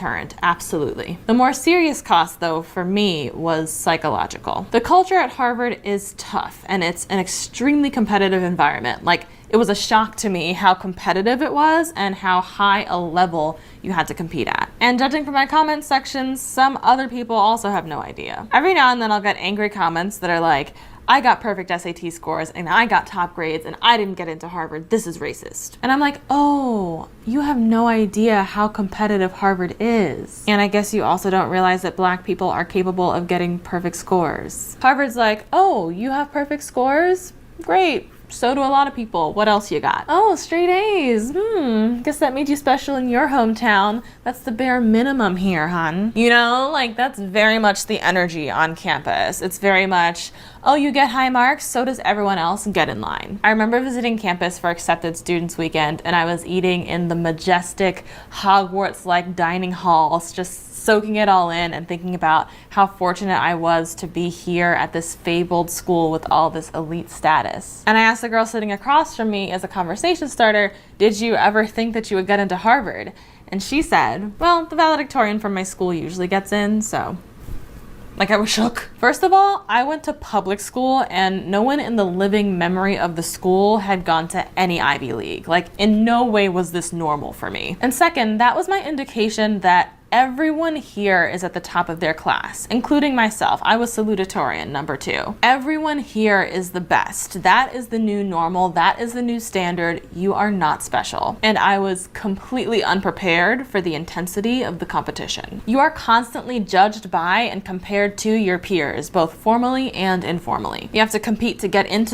deterrent, absolutely. The more serious cost, though, for me was psychological. The culture at Harvard is tough, and it's an extremely competitive environment. Like, it was a shock to me how competitive it was and how high a level you had to compete at. And judging from my comment sections, some other people also have no idea. Every now and then I'll get angry comments that are like, I got perfect SAT scores and I got top grades and I didn't get into Harvard. This is racist. And I'm like, oh, you have no idea how competitive Harvard is. And I guess you also don't realize that Black people are capable of getting perfect scores. Harvard's like, oh, you have perfect scores? Great. So do a lot of people. What else you got? Oh, straight A's. Guess that made you special in your hometown. That's the bare minimum here, hon. You know, like that's very much the energy on campus. It's very much, oh, you get high marks, so does everyone else, get in line. I remember visiting campus for Accepted Students Weekend, and I was eating in the majestic Hogwarts-like dining halls, just soaking it all in and thinking about how fortunate I was to be here at this fabled school with all this elite status. And I asked the girl sitting across from me as a conversation starter, did you ever think that you would get into Harvard? And she said, well, the valedictorian from my school usually gets in, so. Like, I was shook. First of all, I went to public school and no one in the living memory of the school had gone to any Ivy League. Like, in no way was this normal for me. And second, that was my indication that everyone here is at the top of their class, including myself. I was salutatorian number 2. Everyone here is the best. That is the new normal. That is the new standard. You are not special. And I was completely unprepared for the intensity of the competition. You are constantly judged by and compared to your peers, both formally and informally. You have to compete to get into